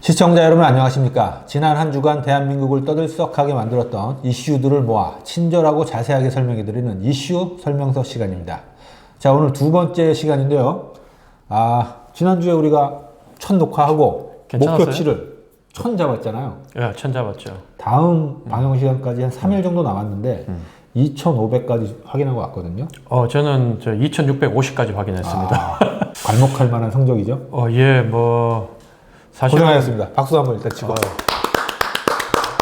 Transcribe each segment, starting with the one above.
시청자 여러분 안녕하십니까? 지난 한 주간 대한민국을 떠들썩하게 만들었던 이슈들을 모아 친절하고 자세하게 설명해드리는 이슈 설명서 시간입니다. 자, 오늘 두 번째 시간인데요. 지난주에 우리가 1000 녹화하고 괜찮았어요? 목표치를 1000 잡았잖아요. 예, 1000 잡았죠. 다음 방영 시간까지 한 3일 정도 남았는데 2500까지 확인하고 왔거든요. 저는 2650까지 확인했습니다. 괄목할 만한 성적이죠? 예, 사실 고생하셨습니다. 박수 한번 일단 치고.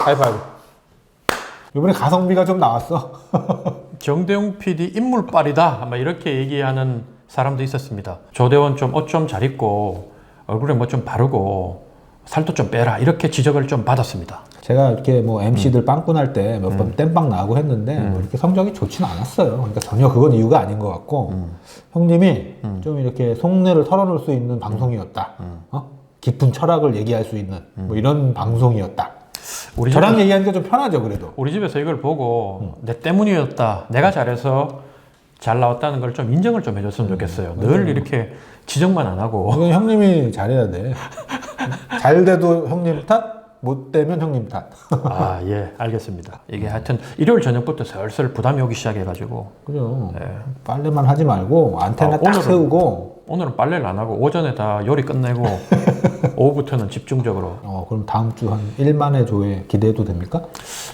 하이파이브. 이번에 가성비가 좀 나왔어. 정대용 PD 인물빨이다. 아마 이렇게 얘기하는 사람도 있었습니다. 조대원 옷 좀 잘 입고 얼굴에 좀 바르고 살도 좀 빼라. 이렇게 지적을 좀 받았습니다. 제가 이렇게 MC들 빵꾸날 때 몇 번 땜빵 나오고 했는데 이렇게 성적이 좋지는 않았어요. 그러니까 전혀 그건 이유가 아닌 것 같고 형님이 좀 이렇게 속내를 털어놓을 수 있는 방송이었다. 깊은 철학을 얘기할 수 있는 이런 방송이었다. 저랑 얘기하니까 좀 편하죠, 그래도. 우리 집에서 이걸 보고 내 때문이었다. 내가 잘해서 잘 나왔다는 걸 좀 인정을 좀 해줬으면 좋겠어요. 늘 이렇게 지적만 안 하고. 이건 형님이 잘해야 돼. 잘 돼도 형님 탓, 못 되면 형님 탓. 예, 알겠습니다. 이게 하여튼 일요일 저녁부터 슬슬 부담이 오기 시작해가지고. 그죠. 빨래만 하지 말고 안테나 딱 세우고. 오늘은 빨래를 안 하고 오전에 다 요리 끝내고 오후부터는 집중적으로. 그럼 다음 주 한 1만회 조회 기대해도 됩니까?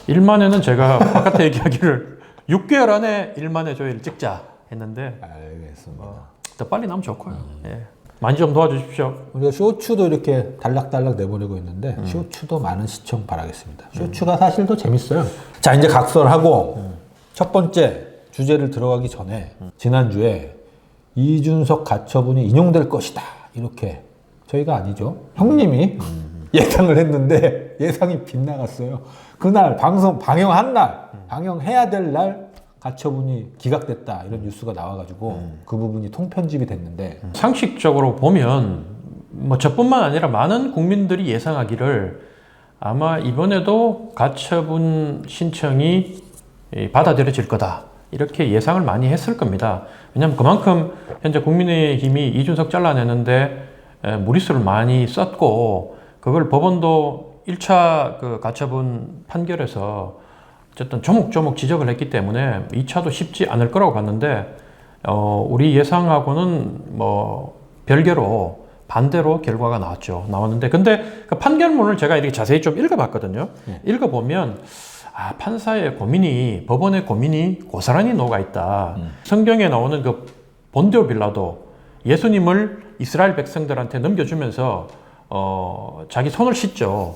1만회는 제가 바깥에 얘기하기를 6개월 안에 1만회 조회를 찍자 했는데. 알겠습니다. 더 빨리 나면 좋고요. 예. 많이 좀 도와주십시오. 우리가 쇼츠도 이렇게 달락달락 내보내고 있는데 쇼츠도 많은 시청 바라겠습니다. 쇼츠가 사실 더 재밌어요. 자, 이제 각설하고 첫 번째 주제를 들어가기 전에 지난주에 이준석 가처분이 인용될 것이다. 이렇게 저희가 아니죠. 형님이 예상을 했는데 예상이 빗나갔어요. 그날 방영한 날, 방영해야 될 날 가처분이 기각됐다 이런 뉴스가 나와가지고 그 부분이 통편집이 됐는데 상식적으로 보면 저뿐만 아니라 많은 국민들이 예상하기를 아마 이번에도 가처분 신청이 받아들여질 거다 이렇게 예상을 많이 했을 겁니다. 왜냐하면 그만큼 현재 국민의힘이 이준석 잘라내는데 무리수를 많이 썼고 그걸 법원도 1차 그 가처분 판결에서 어쨌든 조목조목 지적을 했기 때문에 2차도 쉽지 않을 거라고 봤는데 우리 예상하고는 별개로 반대로 결과가 나왔는데 근데 그 판결문을 제가 이렇게 자세히 좀 읽어봤거든요. 읽어보면 판사의 고민이 법원의 고민이 고스란히 녹아 있다. 성경에 나오는 그 본디오 빌라도 예수님을 이스라엘 백성들한테 넘겨주면서 자기 손을 씻죠.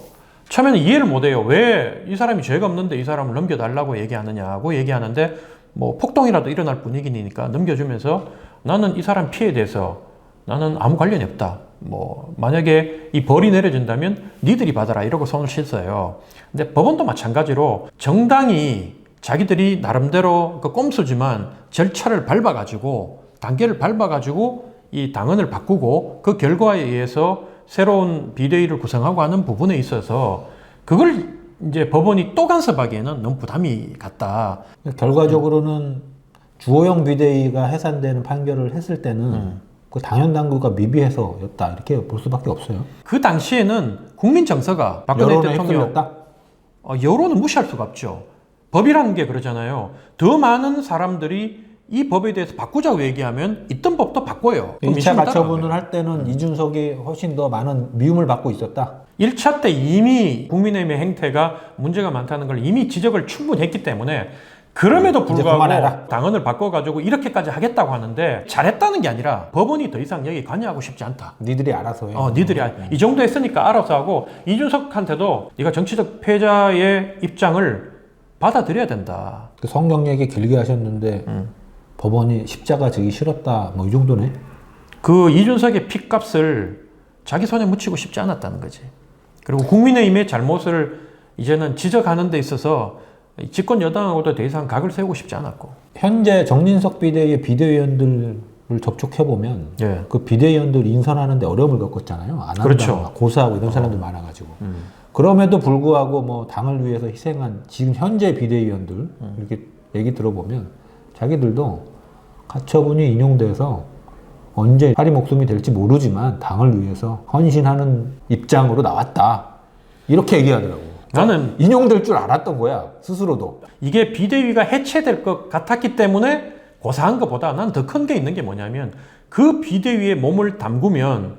처음에는 이해를 못해요. 왜 이 사람이 죄가 없는데 이 사람을 넘겨달라고 얘기하느냐고 얘기하는데 폭동이라도 일어날 분위기니까 넘겨주면서 나는 이 사람 피해에 대해서 나는 아무 관련이 없다. 만약에 이 벌이 내려진다면 니들이 받아라 이러고 손을 씻어요. 근데 법원도 마찬가지로 정당이 자기들이 나름대로 그 꼼수지만 절차를 밟아가지고 단계를 밟아가지고 이 당헌을 바꾸고 그 결과에 의해서 새로운 비대위를 구성하고 하는 부분에 있어서 그걸 이제 법원이 또 간섭하기에는 너무 부담이 갔다. 결과적으로는 주호영 비대위가 해산되는 판결을 했을 때는 그 당연 당규가 미비해서였다 이렇게 볼 수밖에 없어요. 그 당시에는 국민 정서가 박근혜 대통령 여론은 무시할 수가 없죠. 법이라는 게 그러잖아요. 더 많은 사람들이 이 법에 대해서 바꾸자고 얘기하면 있던 법도 바꿔요. 1차 가처분을 할 때는 이준석이 훨씬 더 많은 미움을 받고 있었다. 1차 때 이미 국민의힘의 행태가 문제가 많다는 걸 이미 지적을 충분히 했기 때문에 그럼에도 불구하고 당헌을 바꿔가지고 이렇게까지 하겠다고 하는데 잘했다는 게 아니라 법원이 더 이상 여기 관여하고 싶지 않다. 니들이 알아서 해. 이 정도 했으니까 알아서 하고 이준석한테도 네가 정치적 패자의 입장을 받아들여야 된다. 그 성경 얘기 길게 하셨는데 법원이 십자가 지기 싫었다 이 정도네. 그 이준석의 핏값을 자기 손에 묻히고 싶지 않았다는 거지. 그리고 국민의힘의 잘못을 이제는 지적하는 데 있어서 집권 여당하고도 더 이상 각을 세우고 싶지 않았고 현재 정진석 비대위의 비대위원들을 접촉해보면 그 비대위원들 인선하는데 어려움을 겪었잖아요. 안 한다고 그렇죠. 고사하고 이런 사람들 많아가지고 그럼에도 불구하고 당을 위해서 희생한 지금 현재 비대위원들 이렇게 얘기 들어보면 자기들도 가처분이 인용돼서 언제 살이 목숨이 될지 모르지만 당을 위해서 헌신하는 입장으로 나왔다. 이렇게 얘기하더라고. 나는 인용될 줄 알았던 거야, 스스로도. 이게 비대위가 해체될 것 같았기 때문에 고사한 것보다 난 더 큰 게 있는 게 뭐냐면 그 비대위에 몸을 담그면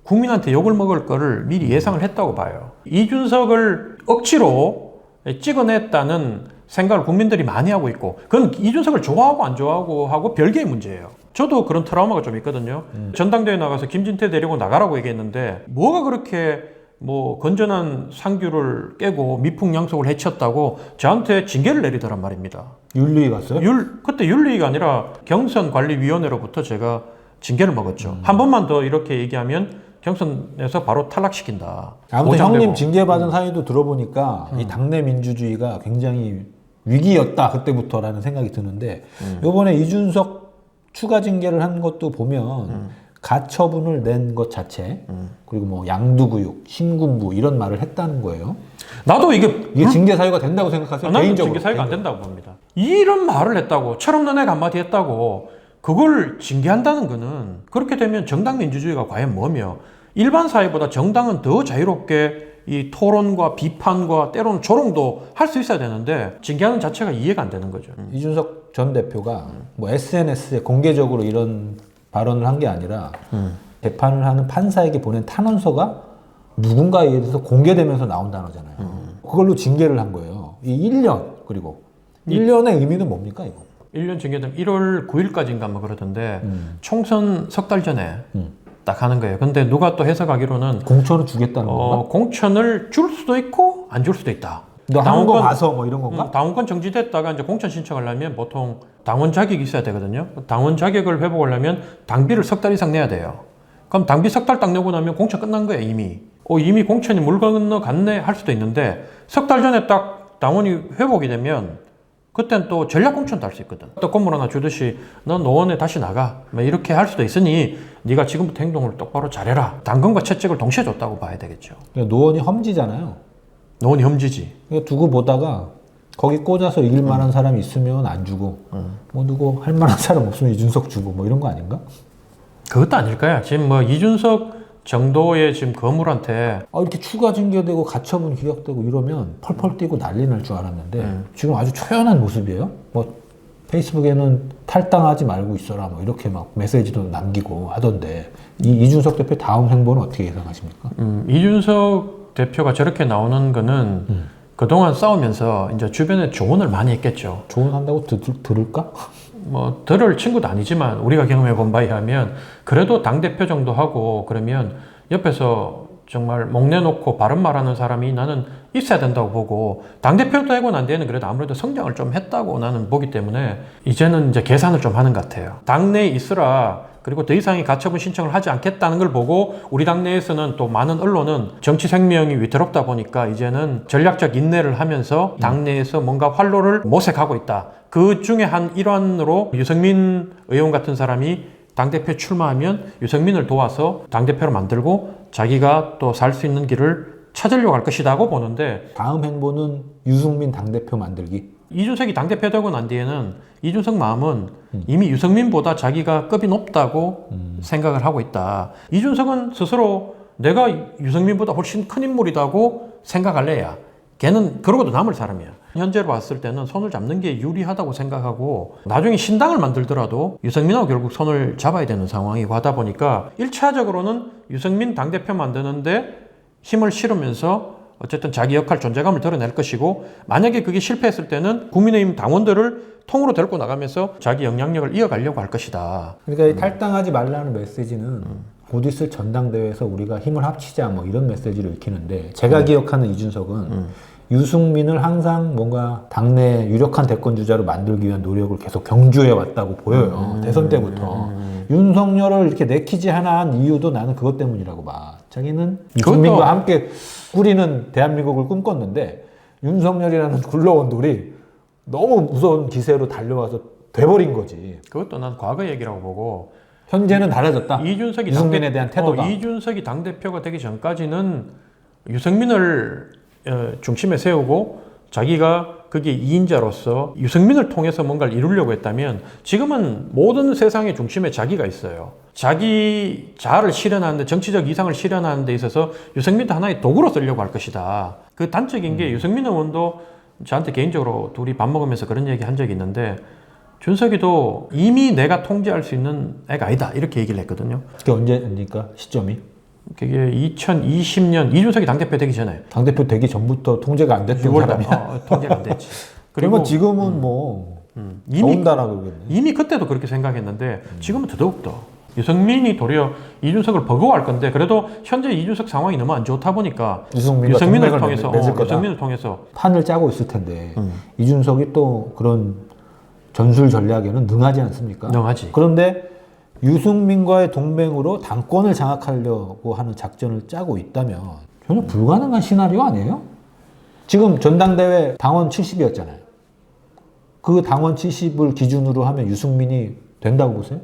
국민한테 욕을 먹을 거를 미리 예상을 했다고 봐요. 이준석을 억지로 찍어냈다는 생각을 국민들이 많이 하고 있고 그건 이준석을 좋아하고 안 좋아하고 하고 별개의 문제예요. 저도 그런 트라우마가 좀 있거든요. 전당대회 나가서 김진태 데리고 나가라고 얘기했는데 뭐가 그렇게 뭐 건전한 상규를 깨고 미풍양속을 해쳤다고 저한테 징계를 내리더란 말입니다. 윤리위 갔어요? 그때 윤리위가 아니라 경선관리위원회로부터 제가 징계를 먹었죠. 한 번만 더 이렇게 얘기하면 경선에서 바로 탈락시킨다. 아무튼 보장되고. 형님 징계받은 사유도 들어보니까 이 당내 민주주의가 굉장히 위기였다 그때부터라는 생각이 드는데 이번에 이준석 추가 징계를 한 것도 보면 가처분을 낸 것 자체 그리고 뭐 양두구육, 신군부 이런 말을 했다는 거예요. 나도 이게 징계 사유가 된다고 생각하세요? 나도 개인적으로. 징계 사유가 안 된다고 봅니다. 이런 말을 했다고 철없는 애가 한마디 했다고 그걸 징계한다는 거는 그렇게 되면 정당 민주주의가 과연 뭐며 일반 사회보다 정당은 더 자유롭게 이 토론과 비판과 때로는 조롱도 할 수 있어야 되는데 징계하는 자체가 이해가 안 되는 거죠. 이준석 전 대표가 뭐 SNS에 공개적으로 이런 발언을 한 게 아니라 재판을 하는 판사에게 보낸 탄원서가 누군가에 의해서 공개되면서 나온 단어잖아요. 그걸로 징계를 한 거예요. 이 1년 그리고 1년의 의미는 뭡니까 이거? 1년 징계는 1월 9일까지인가 뭐 그러던데 총선 석 달 전에 딱 하는 거예요. 근데 누가 또 해석하기로는 공천을 주겠다는 건가? 공천을 줄 수도 있고 안 줄 수도 있다. 너 한 거 봐서 뭐 이런 건가? 당원권 정지됐다가 이제 공천 신청을 하면 보통 당원 자격이 있어야 되거든요. 당원 자격을 회복하려면 당비를 석 달 이상 내야 돼요. 그럼 당비 석 달 딱 내고 나면 공천 끝난 거예요, 이미. 이미 공천이 물 건너갔네 할 수도 있는데 석 달 전에 딱 당원이 회복이 되면 그땐 또 전략 공천도 할 수 있거든. 또 건물 하나 주듯이 넌 노원에 다시 나가. 뭐 이렇게 할 수도 있으니 네가 지금부터 행동을 똑바로 잘해라. 당근과 채찍을 동시에 줬다고 봐야 되겠죠. 그러니까 노원이 험지잖아요. 노원이 험지지. 그러니까 두고 보다가 거기 꽂아서 이길 만한 사람이 있으면 안 주고 뭐 누구 할 만한 사람 없으면 이준석 주고 뭐 이런 거 아닌가? 그것도 아닐 거야. 지금 뭐 이준석 정도의 지금 거물한테 이렇게 추가 징계되고 가처분 기각되고 이러면 펄펄 뛰고 난리 날 줄 알았는데 지금 아주 초연한 모습이에요. 뭐 페이스북에는 탈당하지 말고 있어라 뭐 이렇게 막 메시지도 남기고 하던데 이준석 대표 다음 행보는 어떻게 예상하십니까? 이준석 대표가 저렇게 나오는 거는 그동안 싸우면서 이제 주변에 조언을 많이 했겠죠. 조언한다고 들을까? 뭐 들을 친구도 아니지만 우리가 경험해 본 바에 하면 그래도 당대표 정도 하고 그러면 옆에서 정말 목 내놓고 바른 말하는 사람이 나는 있어야 된다고 보고 당대표 되고 난 뒤에는 그래도 아무래도 성장을 좀 했다고 나는 보기 때문에 이제는 이제 계산을 좀 하는 것 같아요. 당내에 있으라 그리고 더 이상의 가처분 신청을 하지 않겠다는 걸 보고 우리 당내에서는 또 많은 언론은 정치 생명이 위태롭다 보니까 이제는 전략적 인내를 하면서 당내에서 뭔가 활로를 모색하고 있다. 그 중에 한 일환으로 유승민 의원 같은 사람이 당대표 출마하면 유승민을 도와서 당대표로 만들고 자기가 또 살 수 있는 길을 찾으려고 할 것이라고 보는데 다음 행보는 유승민 당대표 만들기. 이준석이 당대표 되고 난 뒤에는 이준석 마음은 이미 유승민보다 자기가 급이 높다고 생각을 하고 있다. 이준석은 스스로 내가 유승민보다 훨씬 큰 인물이라고 생각할래야. 걔는 그러고도 남을 사람이야. 현재로 봤을 때는 손을 잡는 게 유리하다고 생각하고 나중에 신당을 만들더라도 유승민하고 결국 손을 잡아야 되는 상황이 하다 보니까 1차적으로는 유승민 당대표 만드는데 힘을 실으면서 어쨌든 자기 역할 존재감을 드러낼 것이고 만약에 그게 실패했을 때는 국민의힘 당원들을 통으로 데리고 나가면서 자기 영향력을 이어가려고 할 것이다. 그러니까 이 탈당하지 말라는 메시지는 곧 있을 전당대회에서 우리가 힘을 합치자 뭐 이런 메시지를 읽히는데 제가 기억하는 이준석은 유승민을 항상 뭔가 당내 유력한 대권 주자로 만들기 위한 노력을 계속 경주해 왔다고 보여요. 대선 때부터. 윤석열을 이렇게 내키지 하나 한 이유도 나는 그것 때문이라고 봐. 자기는 유승민과 함께 꾸리는 대한민국을 꿈꿨는데 윤석열이라는 굴러온 돌이 너무 무서운 기세로 달려와서 돼버린 거지. 그것도 난 과거 얘기라고 보고 현재는 달라졌다. 이준석이 유승민에 대한 태도가. 이준석이 당대표가 되기 전까지는 유승민을 중심에 세우고 자기가 그게 2인자로서 유승민을 통해서 뭔가를 이루려고 했다면 지금은 모든 세상의 중심에 자기가 있어요. 자기 자아를 실현하는데, 정치적 이상을 실현하는 데 있어서 유승민도 하나의 도구로 쓰려고 할 것이다. 그 단적인 게 유승민 의원도 저한테 개인적으로 둘이 밥 먹으면서 그런 얘기 한 적이 있는데, 준석이도 이미 내가 통제할 수 있는 애가 아니다 이렇게 얘기를 했거든요. 그게 언제입니까? 시점이? 그게 2020년 이준석이 당대표 되기 전에. 당대표 되기 전부터 통제가 안 됐던 6월달 사람이야. 통제가 안 됐지. 그러면 지금은 뭐 이미 더운다라고 그러겠네. 이미 그때도 그렇게 생각했는데 지금은 더더욱더 유승민이 도리어 이준석을 버거워할 건데, 그래도 현재 이준석 상황이 너무 안 좋다 보니까 유승민과 유승민을 동맹을 통해서 맺을 거다. 유승민을 통해서 판을 짜고 있을 텐데 이준석이 또 그런 전술 전략에는 능하지 않습니까? 능하지. 그런데 유승민과의 동맹으로 당권을 장악하려고 하는 작전을 짜고 있다면 전혀 불가능한 시나리오 아니에요? 지금 전당대회 당원 70이었잖아요. 그 당원 70을 기준으로 하면 유승민이 된다고 보세요?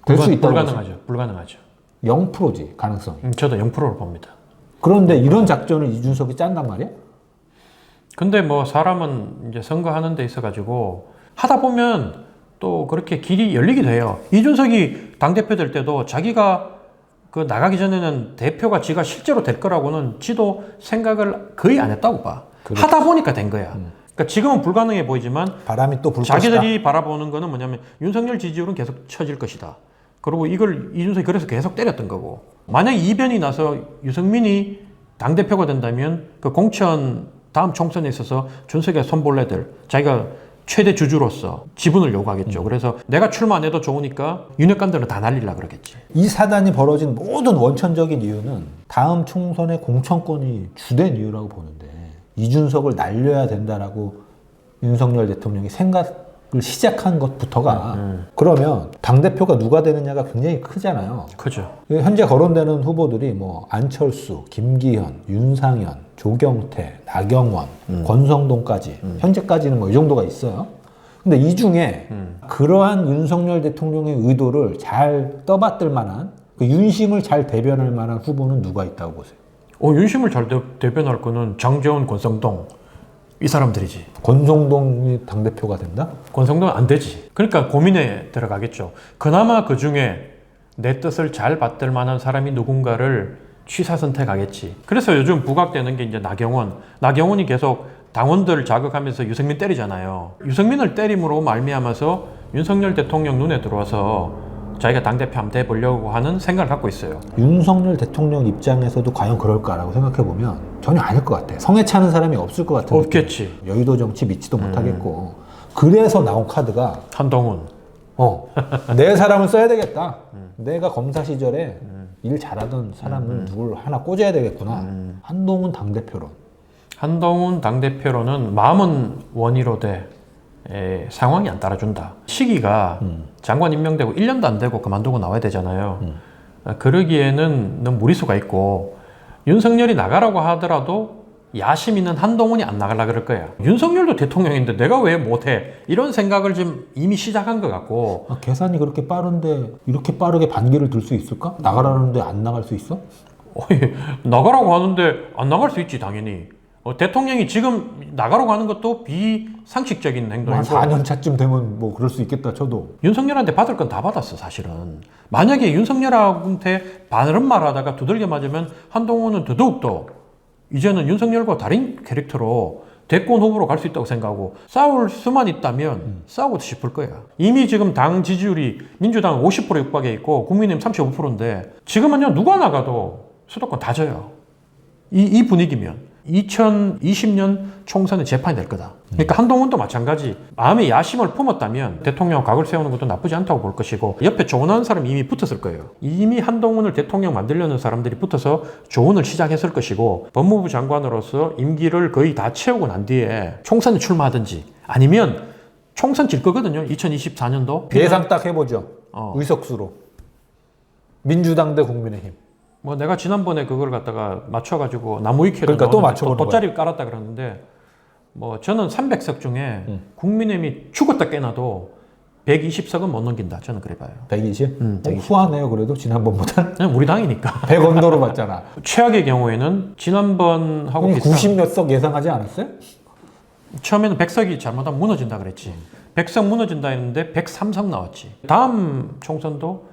될 수 있다고 보세요? 불가능하죠. 불가능하죠. 0%지 가능성이. 저도 0%로 봅니다. 그런데 이런 작전을 이준석이 짠단 말이야? 근데 뭐 사람은 이제 선거하는 데 있어 가지고 하다 보면 또 그렇게 길이 열리게 돼요. 이준석이 당대표 될 때도 자기가 그 나가기 전에는 대표가 지가 실제로 될 거라고는 지도 생각을 거의 안 했다고 봐. 그렇지. 하다 보니까 된 거야. 그러니까 지금은 불가능해 보이지만 바람이 또 불 것이다. 자기들이 바라보는 거는 뭐냐면 윤석열 지지율은 계속 쳐질 것이다. 그리고 이걸 이준석이 그래서 계속 때렸던 거고, 만약에 이변이 나서 유승민이 당대표가 된다면 그 공천 다음 총선에 있어서 준석의 손벌레들, 자기가 최대 주주로서 지분을 요구하겠죠. 그래서 내가 출마 안 해도 좋으니까 윤핵관들은 다 날리려고 그러겠지. 이 사단이 벌어진 모든 원천적인 이유는 다음 총선의 공천권이 주된 이유라고 보는데, 이준석을 날려야 된다라고 윤석열 대통령이 생각을 시작한 것부터가 그러면 당대표가 누가 되느냐가 굉장히 크잖아요. 그죠. 현재 거론되는 후보들이 뭐 안철수, 김기현, 윤상현, 조경태, 나경원, 권성동까지 현재까지는 뭐 이 정도가 있어요. 근데 이 중에 그러한 윤석열 대통령의 의도를 잘 떠받들 만한, 그 윤심을 잘 대변할 만한 후보는 누가 있다고 보세요? 윤심을 잘 대변할 거는 장제원, 권성동 이 사람들이지. 권성동이 당대표가 된다? 권성동은 안 되지. 그러니까 고민에 들어가겠죠. 그나마 그 중에 내 뜻을 잘 받들 만한 사람이 누군가를 취사 선택하겠지. 그래서 요즘 부각되는 게 이제 나경원. 나경원이 계속 당원들 자극하면서 유승민 때리잖아요. 유승민을 때림으로 말미암아서 윤석열 대통령 눈에 들어와서 자기가 당대표 한번 돼보려고 하는 생각을 갖고 있어요. 윤석열 대통령 입장에서도 과연 그럴까라고 생각해보면 전혀 아닐 것 같아. 성에 차는 사람이 없을 것 같은 없겠지. 느낌. 여의도 정치 믿지도 못하겠고. 그래서 나온 카드가 한동훈. 내 사람을 써야 되겠다. 내가 검사 시절에 일 잘하던 사람을 누굴 하나 꽂아야 되겠구나. 한동훈 당대표론. 한동훈 당대표로는 마음은 원의로 돼. 상황이 안 따라준다. 시기가 장관 임명되고 1년도 안 되고 그만두고 나와야 되잖아요. 그러기에는 너무 무리수가 있고, 윤석열이 나가라고 하더라도 야심 있는 한동훈이 안 나가려고 그럴 거야. 윤석열도 대통령인데 내가 왜 못해? 이런 생각을 지금 이미 시작한 것 같고. 계산이 그렇게 빠른데 이렇게 빠르게 반기를 들 수 있을까? 나가라는데 안 나갈 수 있어? 나가라고 하는데 안 나갈 수 있지 당연히. 대통령이 지금 나가라고 하는 것도 비상식적인 행동이고, 한 4년 차쯤 되면 뭐 그럴 수 있겠다 쳐도. 윤석열한테 받을 건 다 받았어 사실은. 만약에 윤석열한테 바른 말 하다가 두들겨 맞으면 한동훈은 더더욱더 이제는 윤석열과 다른 캐릭터로 대권 후보로 갈 수 있다고 생각하고, 싸울 수만 있다면 싸우고 싶을 거야. 이미 지금 당 지지율이 민주당 50% 육박해 있고 국민의힘 35%인데 지금은요 누가 나가도 수도권 다 져요. 이 분위기면 2020년 총선은 재판이 될 거다. 그러니까 한동훈도 마찬가지. 마음에 야심을 품었다면 대통령 각을 세우는 것도 나쁘지 않다고 볼 것이고, 옆에 조언하는 사람이 이미 붙었을 거예요. 이미 한동훈을 대통령 만들려는 사람들이 붙어서 조언을 시작했을 것이고, 법무부 장관으로서 임기를 거의 다 채우고 난 뒤에 총선에 출마하든지 아니면 총선 질 거거든요. 2024년도. 예상 딱 해보죠. 의석수로. 민주당 대 국민의힘. 뭐 내가 지난번에 그걸 갖다가 맞춰가지고 나무위키로 그러니까 또 맞춰보는 돗자리 깔았다 그러는데, 뭐 저는 300석 중에 국민의힘이 죽었다 깨나도 120석은 못 넘긴다. 저는 그래 봐요. 120? 120. 후하네요 그래도 지난번보다. 그냥 우리 당이니까. 100언더로 봤잖아. 최악의 경우에는 지난번하고 비슷한 90몇 석 예상하지 않았어요? 처음에는 100석이 잘못하면 무너진다 그랬지. 100석 무너진다 했는데 103석 나왔지. 다음 총선도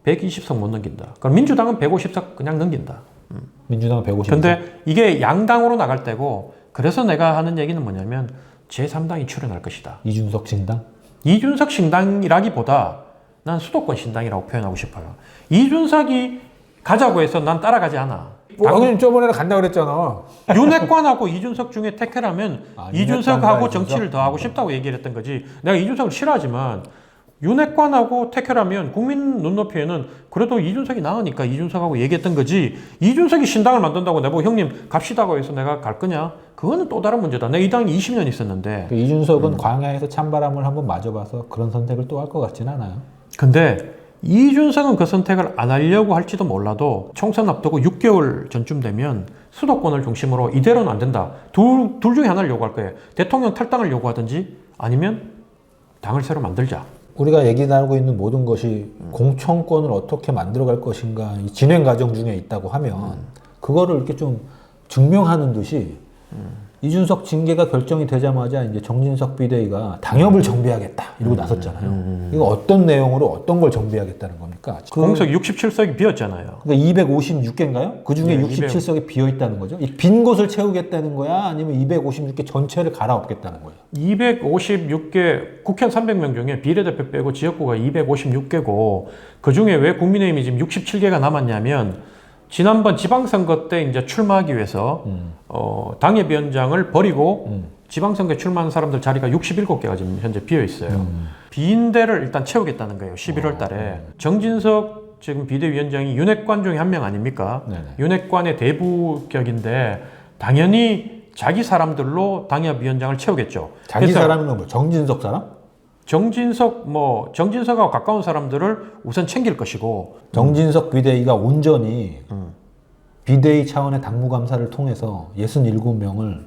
120석 못 넘긴다. 그럼 민주당은 150석 그냥 넘긴다. 민주당은 150. 근데 이게 양당으로 나갈 때고, 그래서 내가 하는 얘기는 뭐냐면 제3당이 출연할 것이다. 이준석 신당? 이준석 신당이라기보다 난 수도권 신당이라고 표현하고 싶어요. 이준석이 가자고 해서 난 따라가지 않아. 당연히 저번에 간다 그랬잖아. 윤핵관하고 이준석 중에 택하라면 이준석하고 윤핵관과 정치를 더 하고 싶다고 얘기를 했던 거지. 내가 이준석을 싫어하지만 윤핵관하고 택하라면 국민 눈높이에는 그래도 이준석이 나으니까 이준석하고 얘기했던 거지. 이준석이 신당을 만든다고 내보고 형님 갑시다고 해서 내가 갈 거냐? 그거는 또 다른 문제다. 내가 이 당이 20년 있었는데. 이준석은 광야에서 찬바람을 한번 맞아봐서 그런 선택을 또 할 것 같지는 않아요. 근데 이준석은 그 선택을 안 하려고 할지도 몰라도 총선 앞두고 6개월 전쯤 되면 수도권을 중심으로 이대로는 안 된다. 둘 중에 하나를 요구할 거예요. 대통령 탈당을 요구하든지 아니면 당을 새로 만들자. 우리가 얘기 나누고 있는 모든 것이 공천권을 어떻게 만들어갈 것인가 이 진행 과정 중에 있다고 하면 그거를 이렇게 좀 증명하는 듯이 이준석 징계가 결정이 되자마자 이제 정진석 비대위가 당협을 정비하겠다 이러고 나섰잖아요. 이거 어떤 내용으로 어떤 걸 정비하겠다는 겁니까? 공석 67석이 비었잖아요. 그러니까 256개인가요? 그 중에 네, 67석이 비어 있다는 거죠? 이 빈 곳을 채우겠다는 거야? 아니면 256개 전체를 갈아엎겠다는 거예요? 256개, 국회의원 300명 중에 비례대표 빼고 지역구가 256개고, 그 중에 왜 국민의힘이 지금 67개가 남았냐면, 지난번 지방선거 때 이제 출마하기 위해서, 당협위원장을 버리고, 지방선거에 출마하는 사람들 자리가 67개가 지금 현재 비어 있어요. 빈 데를 일단 채우겠다는 거예요. 11월 달에. 정진석 지금 비대위원장이 윤핵관 중에 한 명 아닙니까? 네네. 윤핵관의 대부격인데, 당연히 자기 사람들로 당협위원장을 채우겠죠. 자기 그래서 사람은 뭐 정진석 사람? 정진석하고 가까운 사람들을 우선 챙길 것이고. 정진석 비대위가 온전히 비대위 차원의 당무감사를 통해서 67명을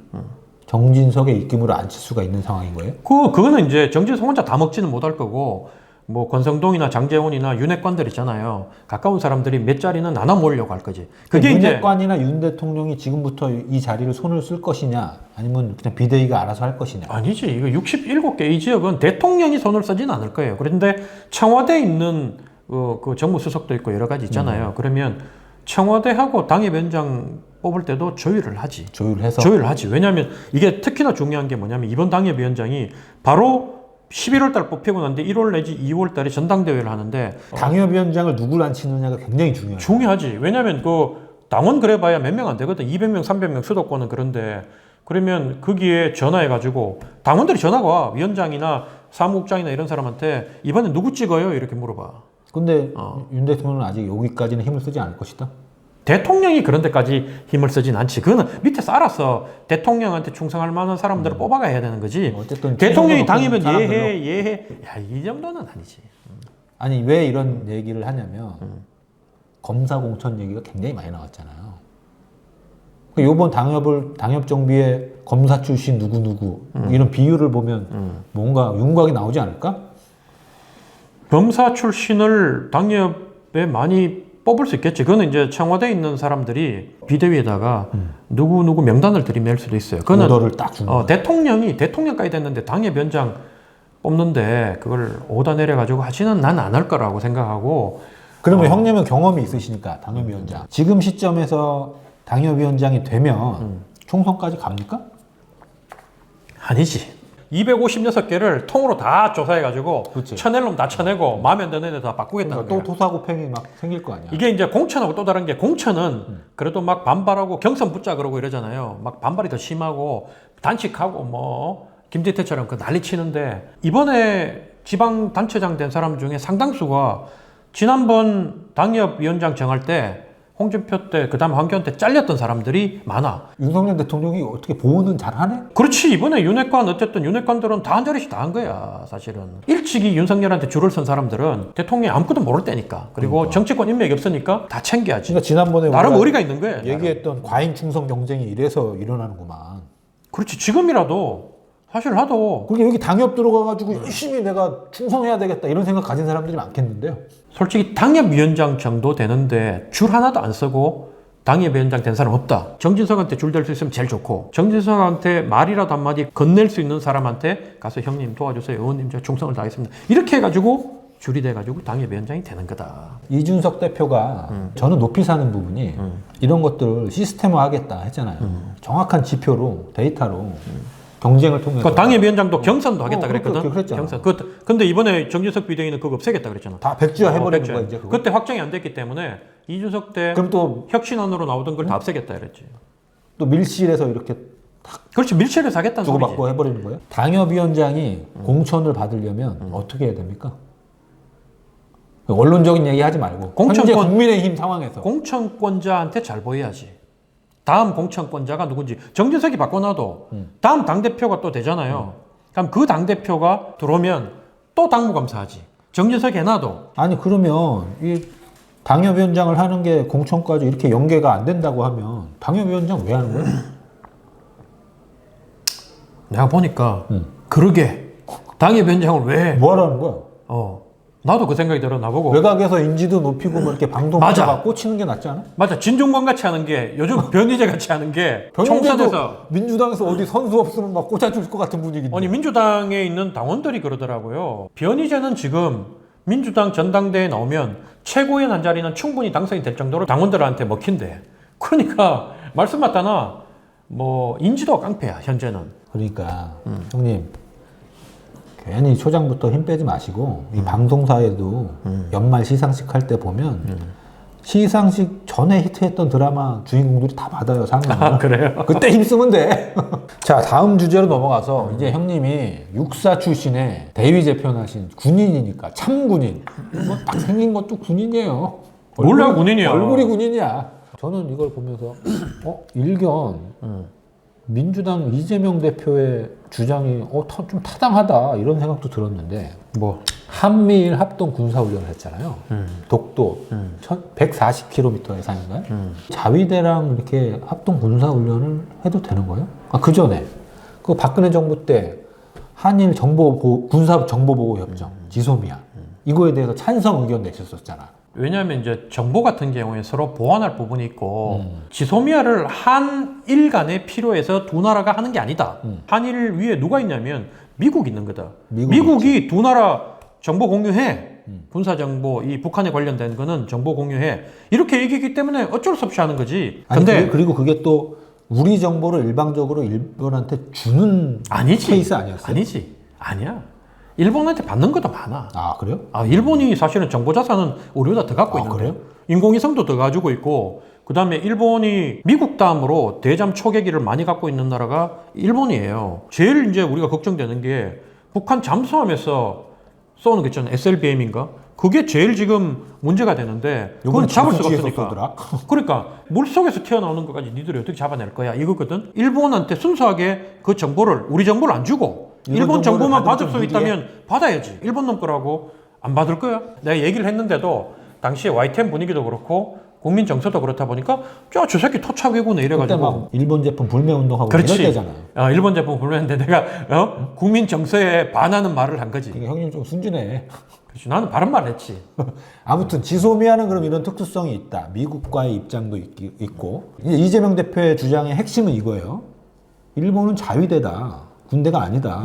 정진석의 입김으로 앉힐 수가 있는 상황인 거예요? 그거는 이제 정진석 혼자 다 먹지는 못할 거고, 뭐 권성동이나 장제원이나 윤핵관들 있잖아요. 가까운 사람들이 몇 자리는 나눠 모으려고 할 거지. 그게 이제 윤핵관이나 윤 대통령이 지금부터 이 자리를 손을 쓸 것이냐, 아니면 그냥 비대위가 알아서 할 것이냐? 아니지. 이거 67개 이 지역은 대통령이 손을 쓰진 않을 거예요. 그런데 청와대에 있는 그 정무수석도 있고 여러 가지 있잖아요. 그러면 청와대하고 당협위원장 뽑을 때도 조율을 하지. 조율을 하지. 왜냐하면 이게 특히나 중요한 게 뭐냐면 이번 당협위원장이 바로 11월 달 뽑히고 난 뒤 1월 내지 2월 달에 전당대회를 하는데 당협위원장을 누구를 앉히느냐가 굉장히 중요해요. 중요하지. 왜냐하면 그 당원 그래봐야 몇 명 안 되거든. 200명, 300명 수도권은. 그런데 그러면 거기에 전화해가지고 당원들이 전화가 와. 위원장이나 사무국장이나 이런 사람한테 이번에 누구 찍어요? 이렇게 물어봐. 근데 윤 대통령은 아직 여기까지는 힘을 쓰지 않을 것이다? 대통령이 그런 데까지 힘을 쓰진 않지. 그거는 밑에서 알아서 대통령한테 충성할 만한 사람들을 뽑아가야 되는 거지. 어쨌든 대통령이 당이면 사람들로. 예해. 야, 이 정도는 아니지. 아니 왜 이런 얘기를 하냐면 검사 공천 얘기가 굉장히 많이 나왔잖아요. 이번 당협 정비에 검사 출신 누구 이런 비율을 보면 뭔가 윤곽이 나오지 않을까? 검사 출신을 당협에 많이 뽑을 수 있겠지. 그거는 이제 청와대에 있는 사람들이 비대위에다가 누구 명단을 들이맬 수도 있어요. 그거는 오더를 딱 주는 거야. 대통령까지 됐는데 당협위원장 뽑는데 그걸 오다 내려가지고 하지는 난 안 할 거라고 생각하고. 그러면 형님은 경험이 있으시니까 당협위원장. 지금 시점에서 당협위원장이 되면 총선까지 갑니까? 아니지. 256개를 통으로 다 조사해가지고 그치. 쳐낼 놈 다 쳐내고 마음에 안 드는 애 다 바꾸겠다는 그러니까 거야. 또 토사구팽이 막 생길 거 아니야. 이게 이제 공천하고 또 다른 게, 공천은 그래도 막 반발하고 경선 붙자 그러고 이러잖아요. 막 반발이 더 심하고 단식하고 뭐 김재태처럼 그 난리 치는데, 이번에 지방 단체장 된 사람 중에 상당수가 지난번 당협위원장 정할 때 홍준표 때, 그 다음 황교안 때 잘렸던 사람들이 많아. 윤석열 대통령이 어떻게 보호는 잘하네? 그렇지. 이번에 윤핵관, 어쨌든 윤핵관들은 다 한 자리씩 다 한 거야, 사실은. 일찍이 윤석열한테 줄을 선 사람들은 대통령이 아무것도 모를 때니까. 그리고 정치권 인맥이 없으니까 다 챙겨야지. 그러니까 지난번에 나름 우리가 의리가 있는 거야. 얘기했던 과잉 충성 경쟁이 이래서 일어나는구만. 그렇지. 지금이라도 사실 하도 그게 여기 당협 들어가가지고 열심히 내가 충성해야 되겠다 이런 생각 가진 사람들이 많겠는데요. 솔직히 당협위원장 정도 되는데 줄 하나도 안 쓰고 당협위원장 된 사람 없다. 정진석한테 줄 댈 수 있으면 제일 좋고 정진석한테 말이라도 한마디 건넬 수 있는 사람한테 가서 형님 도와주세요. 의원님 제가 충성을 다하겠습니다. 이렇게 해가지고 줄이 돼가지고 당협위원장이 되는 거다. 이준석 대표가 저는 높이 사는 부분이 이런 것들을 시스템화하겠다 했잖아요. 정확한 지표로 데이터로 경쟁을 통해서 그 당협위원장도 경선도 하겠다 그랬거든. 그랬잖아. 경선. 근데 이번에 정진석 비대위는 그거 없애겠다 그랬잖아. 다 백주화 해버리는 백주화. 거야 이제. 그거. 그때 확정이 안 됐기 때문에 이준석 때 그럼 또 혁신안으로 나오던 걸 다 없애겠다 그랬지. 밀실에서 이렇게 그렇지, 밀실에서 하겠다는 소리지. 주고받고 해버리는 거예요? 당협위원장이 공천을 받으려면 어떻게 해야 됩니까? 언론적인 얘기 하지 말고 현재 국민의힘 상황에서 공천권자한테 잘 보여야지. 다음 공천권자가 누군지 정진석이 바꿔놔도 다음 당대표가 또 되잖아요. 그럼 그 당대표가 들어오면 또 당무감사하지. 정진석이 해놔도. 아니 그러면 이 당협위원장을 하는 게 공천까지 이렇게 연계가 안 된다고 하면 당협위원장 왜 하는 거예요? 내가 보니까 그러게 당협위원장을 왜 뭐 하라는 거야? 나도 그 생각이 들어. 나보고 외곽에서 인지도 높이고 뭐 이렇게 방송하다가 꽂히는 게 낫지 않아? 맞아. 진종관 같이 하는 게 요즘 변희재 같이 하는 게 총선에서 민주당에서 어디 선수 없으면 막 꽂아줄 것 같은 분위기인데. 아니 민주당에 있는 당원들이 그러더라고요. 변희재는 지금 민주당 전당대회에 나오면 최고위원 한 자리는 충분히 당선이 될 정도로 당원들한테 먹힌대. 그러니까 말씀 맞다나 뭐 인지도가 깡패야 현재는. 그러니까 형님 괜히 초장부터 힘 빼지 마시고 이 방송사에도 연말 시상식 할 때 보면 시상식 전에 히트했던 드라마 주인공들이 다 받아요 상을. 아 그래요? 그때 힘쓰면 돼. 자 다음 주제로 넘어가서 이제 형님이 육사 출신의 대위 재편하신 군인이니까 참군인. 뭐 딱 생긴 것도 군인이에요. 몰라 군인이야. 얼굴이 군인이야. 저는 이걸 보면서 일견 민주당 이재명 대표의 주장이 좀 타당하다 이런 생각도 들었는데 뭐 한미일 합동 군사훈련을 했잖아요. 독도 140km 예상인가요? 자위대랑 이렇게 합동 군사훈련을 해도 되는 거예요? 그 전에 그 박근혜 정부 때 한일 군사 정보보호 협정 지소미아 이거에 대해서 찬성 의견 내셨었잖아. 왜냐하면 이제 정보 같은 경우에 서로 보완할 부분이 있고 지소미아를 한일 간에 필요해서 두 나라가 하는 게 아니다. 한일 위에 누가 있냐면 미국 있는 거다. 미국이 두 나라 정보 공유해. 군사 정보, 이 북한에 관련된 거는 정보 공유해. 이렇게 얘기했기 때문에 어쩔 수 없이 하는 거지. 근데 그리고 그게 또 우리 정보를 일방적으로 일본한테 주는 케이스 아니었어요? 아니지. 아니야. 일본한테 받는 것도 많아. 아 그래요? 일본이 사실은 정보 자산은 우리보다 더 갖고 있는데. 그래요? 인공위성도 더 가지고 있고 그 다음에 일본이 미국 다음으로 대잠 초계기를 많이 갖고 있는 나라가 일본이에요. 제일 이제 우리가 걱정되는 게 북한 잠수함에서 쏘는 거 있잖아요. SLBM인가? 그게 제일 지금 문제가 되는데 그건 잡을 수가 없으니까. 그러니까 물속에서 튀어나오는 것까지 니들이 어떻게 잡아낼 거야 이거거든. 일본한테 순수하게 그 정보를 우리 정보를 안 주고 일본 정보만 받을 수 있다면 받아야지. 일본 놈 거라고 안 받을 거야. 내가 얘기를 했는데도 당시에 YTN 분위기도 그렇고 국민 정서도 그렇다 보니까 저 새끼 토착외구네 이래가지고 그때 막 일본 제품 불매운동하고 그렇지. 이럴 때잖아요. 일본 제품 불매했는데 내가 국민 정서에 반하는 말을 한 거지. 그러니까 형님 좀 순진해. 그렇지. 나는 바른 말 했지. 아무튼 지소미아는 그럼 이런 특수성이 있다. 미국과의 입장도 있고 이재명 대표의 주장의 핵심은 이거예요. 일본은 자위대다. 군대가 아니다.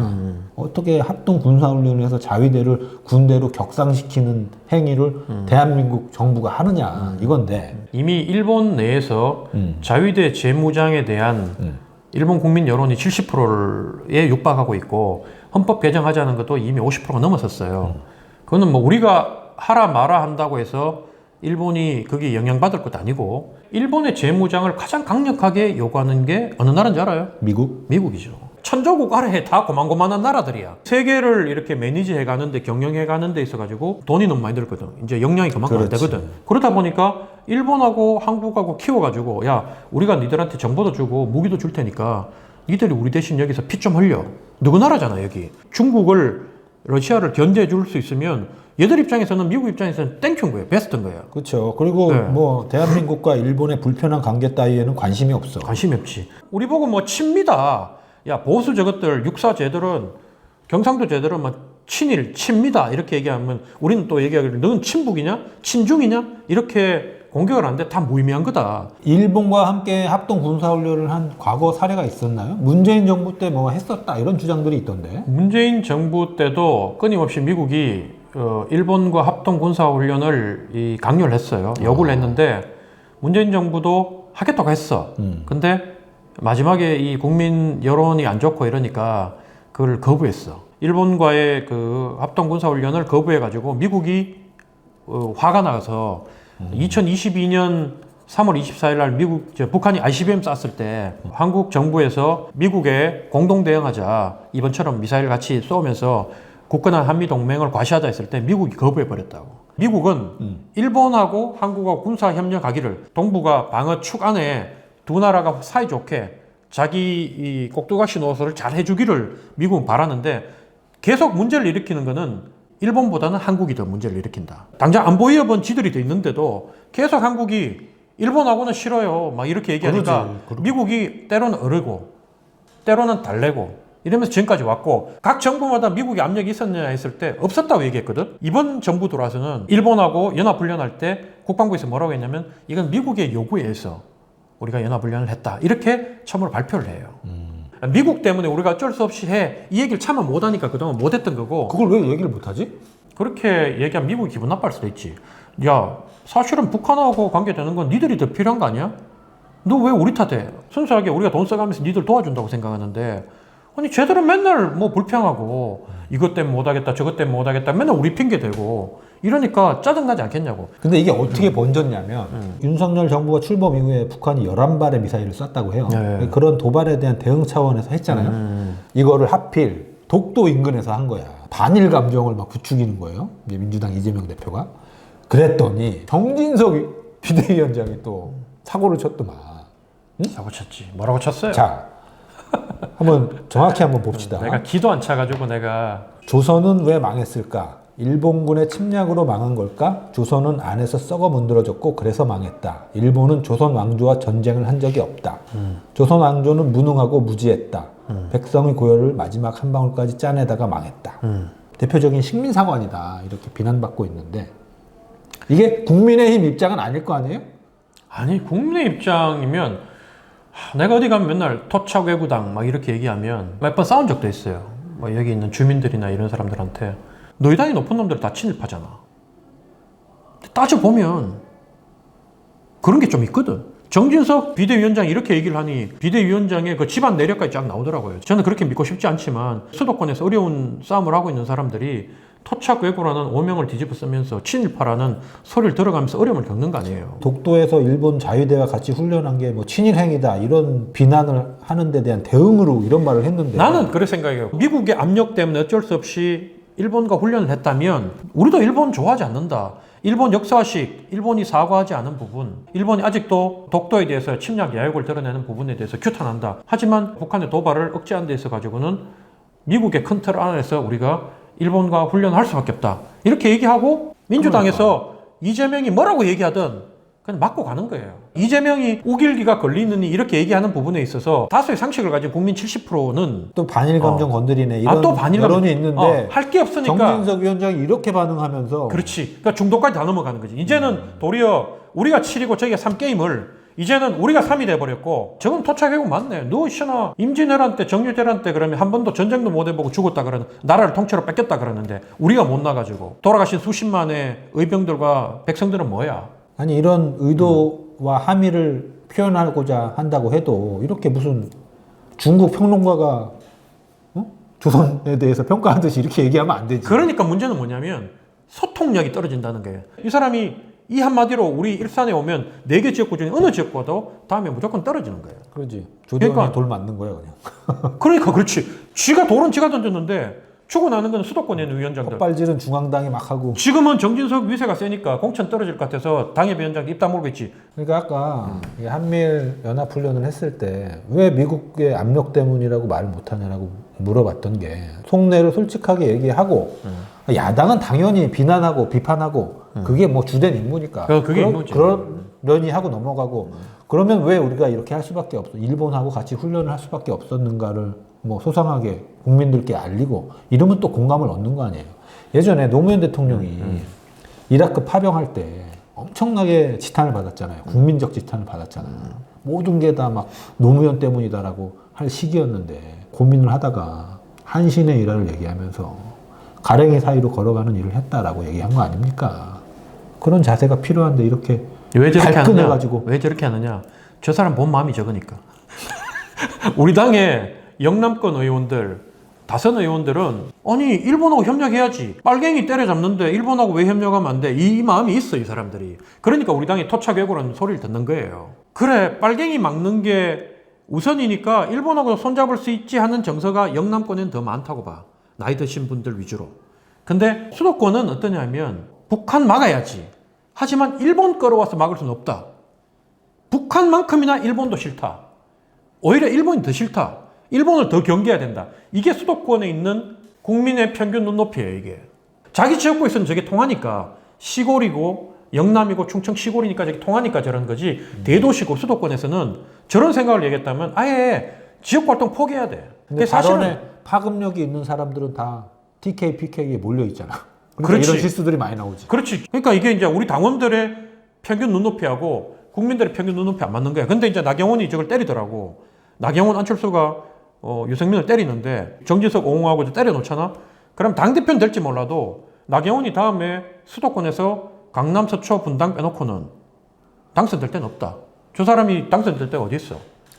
어떻게 합동 군사훈련을 해서 자위대를 군대로 격상시키는 행위를 대한민국 정부가 하느냐 이건데 이미 일본 내에서 자위대 재무장에 대한 일본 국민 여론이 70%에 육박하고 있고 헌법 개정하자는 것도 이미 50%가 넘었었어요. 그거는 뭐 우리가 하라 마라 한다고 해서 일본이 거기에 영향받을 것도 아니고 일본의 재무장을 가장 강력하게 요구하는 게 어느 나라인지 알아요? 미국이죠. 천조국 아래에 다 고만고만한 나라들이야. 세계를 이렇게 매니지해 가는데 경영해 가는 데 있어가지고 돈이 너무 많이 들거든. 이제 역량이 그만큼 안 되거든. 그러다 보니까 일본하고 한국하고 키워가지고 야 우리가 니들한테 정보도 주고 무기도 줄 테니까 니들이 우리 대신 여기서 피 좀 흘려. 누구 나라잖아 여기. 중국을 러시아를 견제해 줄 수 있으면 얘들 입장에서는 미국 입장에서는 땡큐인 거예요. 베스트인 거예요. 그렇죠. 그리고 뭐 대한민국과 일본의 불편한 관계 따위에는 관심이 없어. 관심이 없지. 우리 보고 뭐 친미다. 야 보수 저것들 육사 제들은 경상도 제들은 뭐 친일 친미다 이렇게 얘기하면 우리는 또 얘기하기를 너는 친북이냐 친중이냐 이렇게 공격을 하는데 다 무의미한 거다. 일본과 함께 합동 군사훈련을 한 과거 사례가 있었나요? 문재인 정부 때 뭐 했었다 이런 주장들이 있던데. 문재인 정부 때도 끊임없이 미국이 일본과 합동 군사훈련을 강요를 했어요. 요구를 했는데 문재인 정부도 하겠다고 했어. 근데 마지막에 이 국민 여론이 안 좋고 이러니까 그걸 거부했어. 일본과의 그 합동 군사훈련을 거부해가지고 미국이 화가 나서 2022년 3월 24일 날 북한이 ICBM 쐈을 때 한국 정부에서 미국에 공동 대응하자, 이번처럼 미사일 같이 쏘면서 굳건한 한미 동맹을 과시하자 했을 때 미국이 거부해 버렸다고. 미국은 일본하고 한국하고 군사 협력하기를, 동북아 방어 축 안에 두 나라가 사이좋게 자기 이 꼭두각시 노선을 잘 해주기를 미국은 바라는데, 계속 문제를 일으키는 거는 일본보다는 한국이 더 문제를 일으킨다. 당장 안보 위협은 지들이 돼 있는데도 계속 한국이 일본하고는 싫어요 막 이렇게 얘기하니까 그러지. 미국이 때로는 어르고 때로는 달래고 이러면서 지금까지 왔고, 각 정부마다 미국의 압력이 있었냐 했을 때 없었다고 얘기했거든. 이번 정부 들어와서는 일본하고 연합훈련할 때 국방부에서 뭐라고 했냐면 이건 미국의 요구에 의해서 우리가 연합훈련을 했다, 이렇게 처음으로 발표를 해요. 미국 때문에 우리가 어쩔 수 없이 해, 이 얘기를 차마 못하니까 그동안 못했던 거고. 그걸 왜 얘기를 못하지? 그렇게 얘기하면 미국이 기분 나빠할 수도 있지. 야, 사실은 북한하고 관계되는 건 니들이 더 필요한 거 아니야? 너 왜 우리 탓해? 순수하게 우리가 돈 써가면서 니들 도와준다고 생각하는데, 아니 쟤들은 맨날 뭐 불평하고 이것 때문에 못하겠다 저것 때문에 못하겠다 맨날 우리 핑계 대고 이러니까 짜증나지 않겠냐고. 근데 이게 어떻게 번졌냐면 윤석열 정부가 출범 이후에 북한이 11발의 미사일을 쐈다고 해요. 네. 그런 도발에 대한 대응 차원에서 했잖아요. 이거를 하필 독도 인근에서 한 거야. 반일 감정을 막 부추기는 거예요, 이제 민주당 이재명 대표가. 그랬더니 정진석 비대위원장이 또 사고를 쳤더만. 사고 쳤지. 뭐라고 쳤어요? 자, 한번 정확히 한번 봅시다. 내가 기도 안 차가지고 내가. 조선은 왜 망했을까? 일본군의 침략으로 망한 걸까? 조선은 안에서 썩어 문드러졌고 그래서 망했다. 일본은 조선 왕조와 전쟁을 한 적이 없다. 조선 왕조는 무능하고 무지했다. 백성의 고열을 마지막 한 방울까지 짜내다가 망했다. 대표적인 식민사관이다, 이렇게 비난받고 있는데, 이게 국민의힘 입장은 아닐 거 아니에요? 아니 국민의 입장이면 내가 어디 가면 맨날 토착 외구당 막 이렇게 얘기하면 몇 번 싸운 적도 있어요. 뭐 여기 있는 주민들이나 이런 사람들한테 너희 당이 높은 놈들 다 친일파잖아. 따져보면 그런 게 좀 있거든. 정진석 비대위원장이 이렇게 얘기를 하니 비대위원장의 그 집안 내력까지 쫙 나오더라고요. 저는 그렇게 믿고 싶지 않지만 수도권에서 어려운 싸움을 하고 있는 사람들이 토착 외구라는 오명을 뒤집어 쓰면서 친일파라는 소리를 들어가면서 어려움을 겪는 거 아니에요. 독도에서 일본 자위대와 같이 훈련한 게 뭐 친일행위다 이런 비난을 하는 데 대한 대응으로 이런 말을 했는데, 나는 그렇게 생각해요. 미국의 압력 때문에 어쩔 수 없이 일본과 훈련을 했다면 우리도 일본 좋아하지 않는다. 일본 역사식, 일본이 사과하지 않은 부분, 일본이 아직도 독도에 대해서 침략 야욕을 드러내는 부분에 대해서 규탄한다. 하지만 북한의 도발을 억제하는 데 있어 가지고는 미국의 큰 틀 안에서 우리가 일본과 훈련을 할 수밖에 없다, 이렇게 얘기하고 민주당에서 이재명이 뭐라고 얘기하든 그냥 맞고 가는 거예요. 이재명이 우길기가 걸리느니 이렇게 얘기하는 부분에 있어서 다수의 상식을 가진 국민 70%는 또 반일 감정 건드리네 이런 또 반일 여론이 있는데 할 게 없으니까. 정진석 위원장이 이렇게 반응하면서. 그렇지. 그러니까 중도까지 다 넘어가는 거지. 이제는 도리어 우리가 7이고 저기가 3게임을 이제는 우리가 3이 돼버렸고, 저건 토착해고 맞네. 너 시나 임진왜란 때 정유재란 때 그러면 한 번도 전쟁도 못 해보고 죽었다 그러는, 나라를 통째로 뺏겼다 그러는데 우리가 못 나가지고 돌아가신 수십만의 의병들과 백성들은 뭐야? 아니 이런 의도와 함의를 표현하고자 한다고 해도 이렇게 무슨 중국 평론가가 조선에 대해서 평가하듯이 이렇게 얘기하면 안 되지. 그러니까 문제는 뭐냐면 소통력이 떨어진다는 거예요. 이 사람이 이 한마디로 우리 일산에 오면 4개 지역구 중에 어느 지역구도 다음에 무조건 떨어지는 거예요. 그러지. 조대원이 그러니까- 돌 맞는 거야 그냥. 그러니까 그렇지. 쥐가 돌은 쥐가 던졌는데 추고 나는 건 수도권에 있는 위원장들. 헛발질은 중앙당이 막 하고. 지금은 정진석 위세가 세니까 공천 떨어질 것 같아서 당협위원장 입 다물고 있지. 그러니까 아까 이 한미일 연합훈련을 했을 때 왜 미국의 압력 때문이라고 말을 못하냐라고 물어봤던 게, 속내를 솔직하게 얘기하고 야당은 당연히 비난하고 비판하고 그게 뭐 주된 임무니까 그게 임무지. 그러려니 하고 넘어가고, 그러면 왜 우리가 이렇게 할 수밖에 없어, 일본하고 같이 훈련을 할 수밖에 없었는가를 뭐 소상하게 국민들께 알리고 이러면 또 공감을 얻는 거 아니에요. 예전에 노무현 대통령이 이라크 파병할 때 엄청나게 지탄을 받았잖아요. 국민적 지탄을 받았잖아요. 모든 게 다 막 노무현 때문이다라고 할 시기였는데 고민을 하다가 한신의 일화를 얘기하면서 가랭이 사이로 걸어가는 일을 했다라고 얘기한 거 아닙니까? 그런 자세가 필요한데 이렇게 왜 저렇게 하느냐? 발끈해가지고 왜 저렇게 하느냐? 저 사람 본 마음이 적으니까. 우리 당의 영남권 의원들, 다선 의원들은 아니 일본하고 협력해야지. 빨갱이 때려잡는데 일본하고 왜 협력하면 안 돼? 이 마음이 있어 이 사람들이. 그러니까 우리 당이 토착외고라는 소리를 듣는 거예요. 그래 빨갱이 막는 게 우선이니까 일본하고 손잡을 수 있지 하는 정서가 영남권엔 더 많다고 봐. 나이 드신 분들 위주로. 근데 수도권은 어떠냐면 북한 막아야지. 하지만 일본 끌어와서 막을 수는 없다. 북한만큼이나 일본도 싫다. 오히려 일본이 더 싫다. 일본을 더 경계해야 된다. 이게 수도권에 있는 국민의 평균 눈높이에요, 이게. 자기 지역구에 있으면 저게 통하니까 시골이고 영남이고 충청 시골이니까 저게 통하니까 저런 거지. 대도시고 수도권에서는 저런 생각을 얘기했다면 아예 지역 활동 포기해야 돼. 근데 사실은 발언에 파급력이 있는 사람들은 다 TK, PK에 몰려 있잖아. 그러니까 그렇지. 이런 실수들이 많이 나오지. 그렇지. 그러니까 이게 이제 우리 당원들의 평균 눈높이하고 국민들의 평균 눈높이 안 맞는 거야. 근데 이제 나경원이 저걸 때리더라고. 나경원, 안철수가 유승민을 때리는데 정진석, 오웅하고 때려 놓잖아. 그럼 당대표는 될지 몰라도 나경원이 다음에 수도권에서 강남, 서초, 분당 빼놓고는 당선될 데는 없다. 저 사람이 당선될 데가 어디 있어?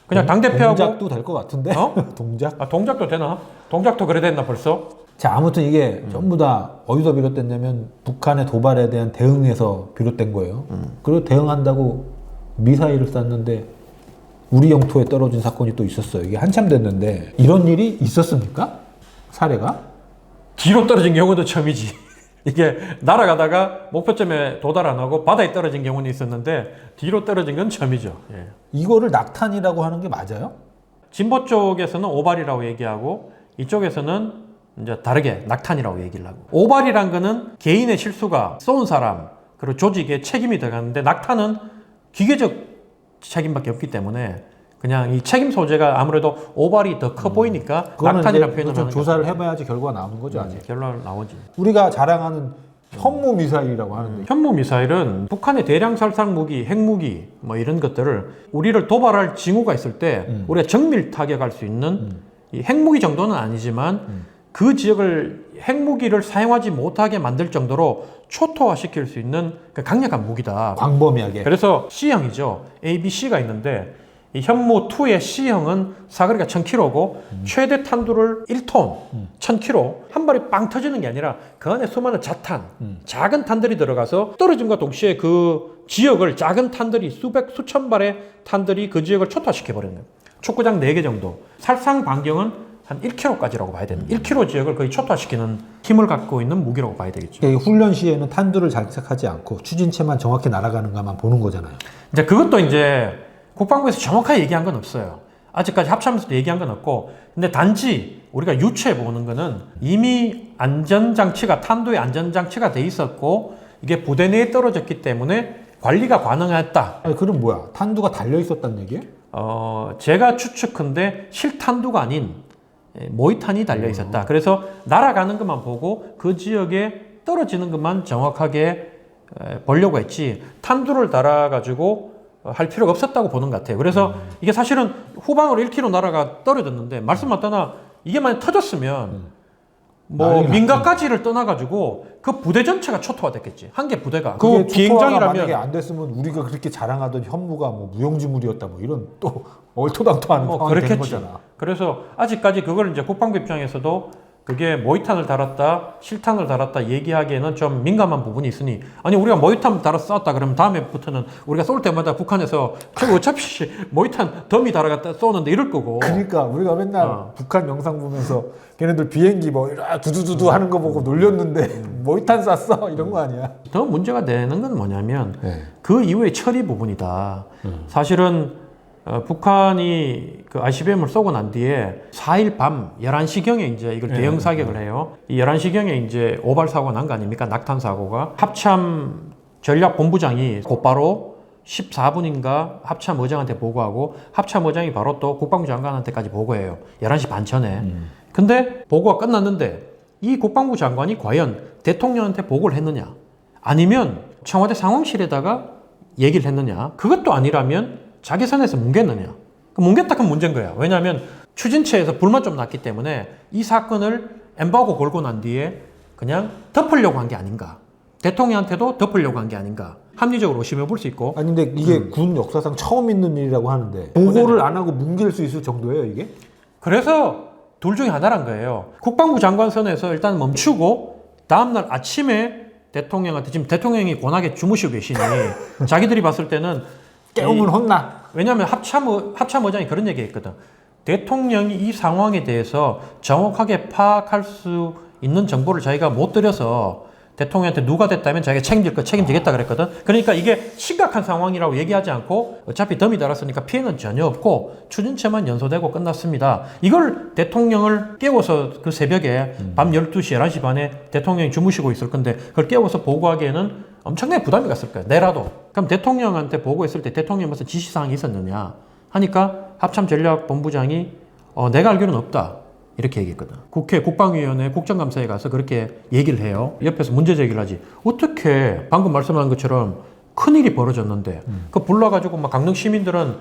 그냥 당대표하고 동작도 될 것 같은데? 동작? 아, 동작도 되나? 동작도 그래 됐나 벌써? 자, 아무튼 이게 전부 다 어디서 비롯됐냐면 북한의 도발에 대한 대응에서 비롯된 거예요. 그리고 대응한다고 미사일을 쐈는데 우리 영토에 떨어진 사건이 또 있었어요. 이게 한참 됐는데 이런 일이 있었습니까? 사례가? 뒤로 떨어진 경우도 처음이지. 이게 날아가다가 목표점에 도달 안 하고 바다에 떨어진 경우는 있었는데 뒤로 떨어진 건 처음이죠. 예. 이거를 낙탄이라고 하는 게 맞아요? 진보 쪽에서는 오발이라고 얘기하고 이쪽에서는 이제 다르게 낙탄이라고 얘기를 하고, 오발이란 거는 개인의 실수가 쏜 사람 그리고 조직에 책임이 들어가는데 낙탄은 기계적 책임밖에 없기 때문에 그냥 이 책임 소재가 아무래도 오발이 더 커 보이니까 낙탄이라는 표현을 좀 하는 조사를 거죠. 해봐야지 결과가 나오는 거죠. 아직. 결론 나오지. 우리가 자랑하는 현무 미사일이라고 하는데 현무 미사일은 북한의 대량 살상 무기, 핵무기 뭐 이런 것들을 우리를 도발할 징후가 있을 때 우리가 정밀 타격할 수 있는 이 핵무기 정도는 아니지만 그 지역을 핵무기를 사용하지 못하게 만들 정도로 초토화시킬 수 있는 그 강력한 무기다. 광범위하게. 그래서 C형이죠. A, B, C가 있는데 이 현무2의 C형은 사거리가 1000km고 최대 탄두를 1톤, 1000km 한 발이 빵 터지는 게 아니라 그 안에 수많은 자탄, 작은 탄들이 들어가서 떨어짐과 동시에 그 지역을 작은 탄들이 수백, 수천 발의 탄들이 그 지역을 초토화시켜버리는 거예요. 축구장 4개 정도. 살상 반경은 한 1km까지라고 봐야 되는 1km 지역을 거의 초토화시키는 힘을 갖고 있는 무기라고 봐야 되겠죠. 그러니까 훈련 시에는 탄두를 장착하지 않고 추진체만 정확히 날아가는가만 보는 거잖아요. 이제 그것도 이제 국방부에서 정확하게 얘기한 건 없어요. 아직까지 합참에서도 얘기한 건 없고, 근데 단지 우리가 유추해 보는 거는 이미 안전장치가, 탄두의 안전장치가 돼 있었고 이게 부대 내에 떨어졌기 때문에 관리가 가능했다. 아니, 그럼 뭐야? 탄두가 달려 있었단 얘기예요? 제가 추측컨대 실탄두가 아닌 모의탄이 달려 있었다. 그래서 날아가는 것만 보고 그 지역에 떨어지는 것만 정확하게 보려고 했지 탄두를 달아가지고 할 필요가 없었다고 보는 것 같아요. 그래서 이게 사실은 후방으로 1km 날아가 떨어졌는데 말씀 맞다나 이게 만약 터졌으면 뭐 민가까지를 떠나가지고 그 부대 전체가 초토화됐겠지. 한 개 부대가. 그 비행장이라면 만약에 안 됐으면 우리가 그렇게 자랑하던 현무가 뭐 무용지물이었다 뭐 이런 또 얼토당토하는 상황이 되는 그렇겠지. 거잖아. 그래서 아직까지 그걸 이제 국방부 입장에서도 그게 모의탄을 달았다, 실탄을 달았다 얘기하기에는 좀 민감한 부분이 있으니, 아니 우리가 모의탄 달아서 쐈다 그러면 다음에부터는 우리가 쏠 때마다 북한에서 저거 어차피 모의탄 더미 달아갔다 쏘는데 이럴 거고. 그러니까 우리가 맨날 북한 영상 보면서 걔네들 비행기 뭐 두두두두 하는 거 보고 놀렸는데 모의탄 쐈어 이런 거 아니야? 더 문제가 되는 건 뭐냐면 그 이후의 처리 부분이다. 사실은 북한이 그 ICBM을 쏘고 난 뒤에 4일 밤 11시경에 이제 이걸 대형 사격을 해요. 이 11시경에 이제 오발 사고가 난 거 아닙니까? 낙탄 사고가. 합참 전략본부장이 곧바로 14분인가 합참 의장한테 보고하고 합참 의장이 바로 또 국방부 장관한테까지 보고해요. 11시 반 전에. 근데 보고가 끝났는데 이 국방부 장관이 과연 대통령한테 보고를 했느냐? 아니면 청와대 상황실에다가 얘기를 했느냐? 그것도 아니라면 자기 선에서 뭉갰느냐? 뭉갰다 그건 문제인 거야. 왜냐하면 추진체에서 불만 좀 났기 때문에 이 사건을 엠바고 걸고 난 뒤에 그냥 덮으려고 한 게 아닌가. 대통령한테도 덮으려고 한 게 아닌가. 합리적으로 의심해 볼 수 있고. 아니 근데 이게 군 역사상 처음 있는 일이라고 하는데 보고를 안 하고 뭉갤 수 있을 정도예요 이게? 그래서 둘 중에 하나란 거예요. 국방부 장관 선에서 일단 멈추고 다음날 아침에 대통령한테 지금 대통령이 고나게 주무시고 계시니 자기들이 봤을 때는 깨우면 혼나. 왜냐하면 합참의장이 그런 얘기했거든. 대통령이 이 상황에 대해서 정확하게 파악할 수 있는 정보를 자기가 못 드려서 대통령한테 누가 됐다면 자기가 책임지겠다 그랬거든. 그러니까 이게 심각한 상황이라고 얘기하지 않고 어차피 덤이 달았으니까 피해는 전혀 없고 추진체만 연소되고 끝났습니다. 이걸 대통령을 깨워서 그 새벽에 밤 12시, 11시 반에 대통령이 주무시고 있을 건데 그걸 깨워서 보고하기에는 엄청나게 부담이 갔을 거야. 내라도. 그럼 대통령한테 보고했을 때 대통령이 무슨 지시사항이 있었느냐 하니까 합참전략본부장이 내가 알기로는 없다. 이렇게 얘기했거든. 국회 국방위원회 국정감사에 가서 그렇게 얘기를 해요. 옆에서 문제 제기를 하지. 어떻게 방금 말씀한 것처럼 큰일이 벌어졌는데 그 불러가지고 막 강릉 시민들은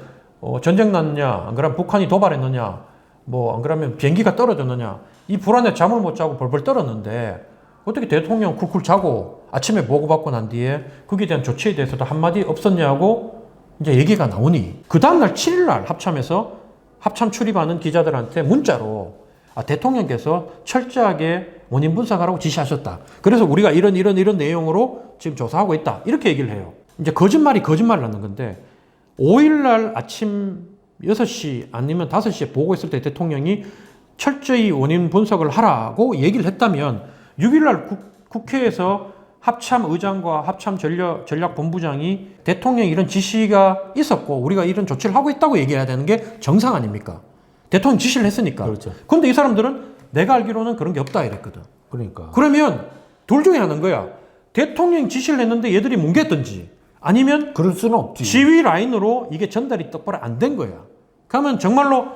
전쟁 났느냐 안 그러면 북한이 도발했느냐 뭐 안 그러면 비행기가 떨어졌느냐 이 불안에 잠을 못 자고 벌벌 떨었는데 어떻게 대통령 쿨쿨 자고 아침에 보고받고 난 뒤에 거기에 대한 조치에 대해서도 한마디 없었냐고 이제 얘기가 나오니 그 다음날 7일날 합참에서 합참 출입하는 기자들한테 문자로 대통령께서 철저하게 원인 분석하라고 지시하셨다. 그래서 우리가 이런 내용으로 지금 조사하고 있다. 이렇게 얘기를 해요. 이제 거짓말을 하는 건데 5일날 아침 6시 아니면 5시에 보고했을 때 대통령이 철저히 원인 분석을 하라고 얘기를 했다면 6일날 국회에서 합참의장과 합참전략본부장이 대통령이 이런 지시가 있었고 우리가 이런 조치를 하고 있다고 얘기해야 되는 게 정상 아닙니까? 대통령 지시를 했으니까. 그렇죠. 근데 이 사람들은 내가 알기로는 그런 게 없다 이랬거든. 그러니까. 그러면 둘 중에 하나인 거야. 대통령이 지시를 했는데 얘들이 뭉갰든지 아니면 그럴 수는 없지. 지휘 라인으로 이게 전달이 똑바로 안 된 거야. 그러면 정말로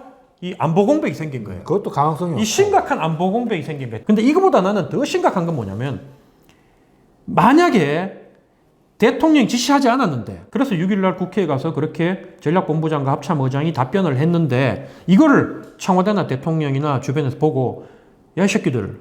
이 안보 공백이 생긴 거예요. 그것도 가능성이 없어. 이 심각한 안보 공백이 생긴 거예요. 근데 이거보다 나는 더 심각한 건 뭐냐면 만약에 대통령이 지시하지 않았는데 그래서 6일날 국회에 가서 그렇게 전략본부장과 합참의장이 답변을 했는데 이거를 청와대나 대통령이나 주변에서 보고 야 이 새끼들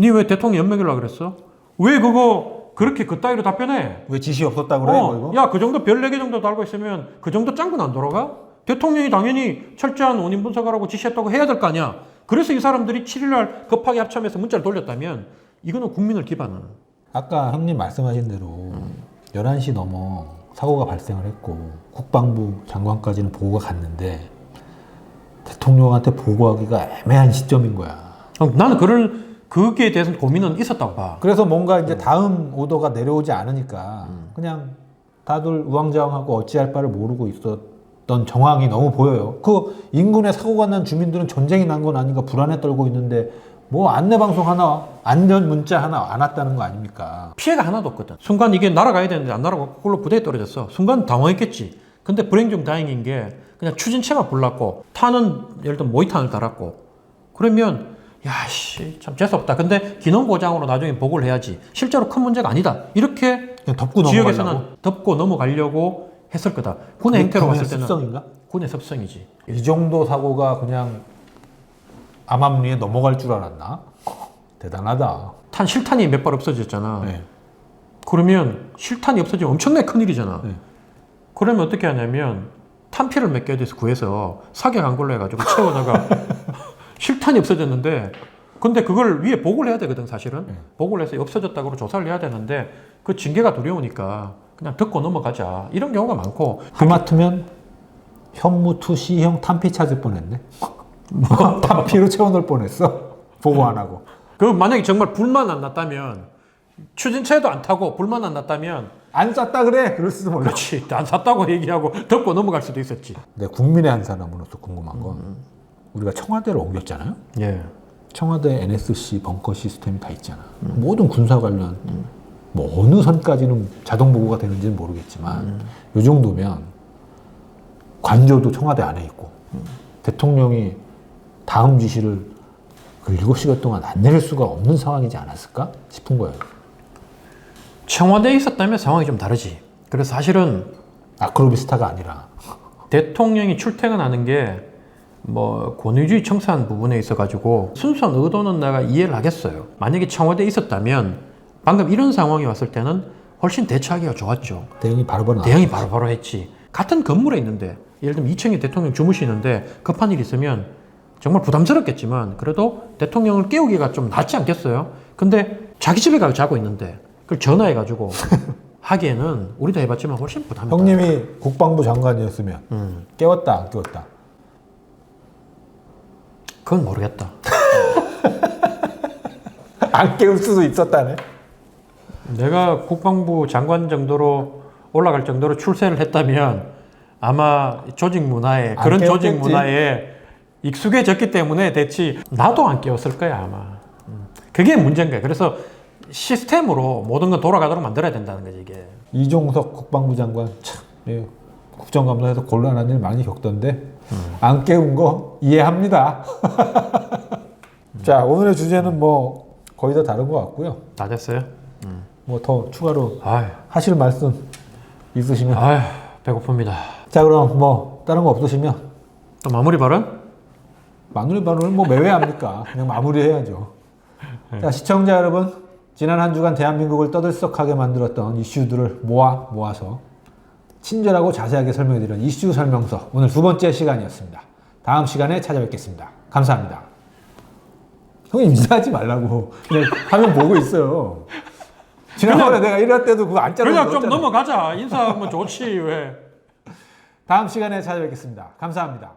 니 왜 대통령 연명이라고 그랬어? 왜 그거 그렇게 그따위로 답변해? 왜 지시 없었다고 그래? 이거? 야 그 정도 별 4개 정도 달고 있으면 그 정도 짱구는 안 돌아가? 대통령이 당연히 철저한 원인 분석하라고 지시했다고 해야 될 거 아니야. 그래서 이 사람들이 7일날 급하게 합참해서 문자를 돌렸다면 이거는 국민을 기반하는. 아까 형님 말씀하신 대로 11시 넘어 사고가 발생을 했고 국방부 장관까지는 보고가 갔는데 대통령한테 보고하기가 애매한 시점인 거야. 나는 그거에 대해서는 고민은 있었다고 봐. 그래서 뭔가 이제 다음 오더가 내려오지 않으니까 그냥 다들 우왕좌왕하고 어찌할 바를 모르고 있었던 정황이 너무 보여요. 그 인근에 사고가 난 주민들은 전쟁이 난 건 아닌가 불안에 떨고 있는데 뭐 안내방송 하나, 안전 문자 하나 안 왔다는 거 아닙니까? 피해가 하나도 없거든. 순간 이게 날아가야 되는데 안 날아가고 그걸로 부대에 떨어졌어. 순간 당황했겠지. 근데 불행 중 다행인 게 그냥 추진체만 불났고 탄은 예를 들면 모의탄을 달았고 그러면 야씨 참 재수없다. 근데 기능고장으로 나중에 보고를 해야지. 실제로 큰 문제가 아니다. 이렇게 그냥 덮고 지역에서는 넘어가려고? 덮고 넘어가려고 했을 거다. 군의 행태로 봤을 때는 습성인가? 군의 습성이지. 이 정도 사고가 그냥 암암리에 넘어갈 줄 알았나? 대단하다. 실탄이 몇 발 없어졌잖아. 네. 그러면 실탄이 없어지면 엄청나게 큰일이잖아. 네. 그러면 어떻게 하냐면 탄피를 몇 개 어디서 구해서 사격 한 걸로 해가지고 채워다가 실탄이 없어졌는데 근데 그걸 위에 보고를 해야 되거든 사실은. 보고를 해서 없어졌다고 조사를 해야 되는데 그 징계가 두려우니까 그냥 듣고 넘어가자 이런 경우가 많고 하마터면 현무2 C형 탄피 찾을 뻔했네. 탄피로 채워놓을 뻔했어. 보고 안 하고. 그 만약에 정말 불만 안 났다면 추진체도 안 타고 불만 안 났다면 안 쐈다 그래. 그럴 수도 몰라. 그렇지 안 샀다고 얘기하고 덮고 넘어갈 수도 있었지. 네, 국민의 한 사람으로서 궁금한 건 우리가 청와대를 옮겼잖아요. 예. 청와대 NSC 벙커 시스템이 다 있잖아. 모든 군사 관련 뭐 어느 선까지는 자동 보고가 되는지는 모르겠지만 이 정도면 관저도 청와대 안에 있고 대통령이 다음 지시를 그 7시간 동안 안 내릴 수가 없는 상황이지 않았을까 싶은 거예요. 청와대에 있었다면 상황이 좀 다르지. 그래서 사실은 아크로비스타가 아니라 대통령이 출퇴근하는 게 뭐 권위주의 청산 부분에 있어 가지고 순수한 의도는 내가 이해를 하겠어요. 만약에 청와대에 있었다면 방금 이런 상황이 왔을 때는 훨씬 대처하기가 좋았죠. 대응이 바로바로 대응이 바로바로 했지. 같은 건물에 있는데 예를 들면 2층에 대통령 주무시는데 급한 일 있으면 정말 부담스럽겠지만 그래도 대통령을 깨우기가 좀 낫지 않겠어요? 근데 자기 집에 가서 자고 있는데 그걸 전화해가지고 하기에는 우리도 해봤지만 훨씬 부담이 형님이 국방부 장관이었으면 깨웠다 안 깨웠다? 그건 모르겠다. 안 깨울 수도 있었다네. 내가 국방부 장관 정도로 올라갈 정도로 출세를 했다면 아마 조직 문화에 안 그런 깨웠겠지. 조직 문화에 익숙해졌기 때문에 됐지 나도 안 깨웠을 거야 아마. 그게 문제인 거야. 그래서 시스템으로 모든 건 돌아가도록 만들어야 된다는 거지 이게. 이종석 국방부 장관 참 예, 국정감사에서 곤란한 일 많이 겪던데 안 깨운 거 이해합니다. 자, 오늘의 주제는 뭐 거의 다 다른 것 같고요. 다 됐어요? 뭐 더 추가로 아휴, 하실 말씀 있으시면. 아휴 배고픕니다. 자, 그럼 뭐 다른 거 없으시면 또 마무리 발언? 마무리 발언을 뭐 매회합니까? 그냥 마무리해야죠. 자, 시청자 여러분, 지난 한 주간 대한민국을 떠들썩하게 만들었던 이슈들을 모아서 친절하고 자세하게 설명해드린 이슈 설명서, 오늘 두 번째 시간이었습니다. 다음 시간에 찾아뵙겠습니다. 감사합니다. 형님 인사하지 말라고 그냥 화면 보고 있어요. 지난번에 내가 이럴 때도 그거 안 자르고 그냥 좀 넣었잖아. 넘어가자. 인사하면 좋지 왜? 다음 시간에 찾아뵙겠습니다. 감사합니다.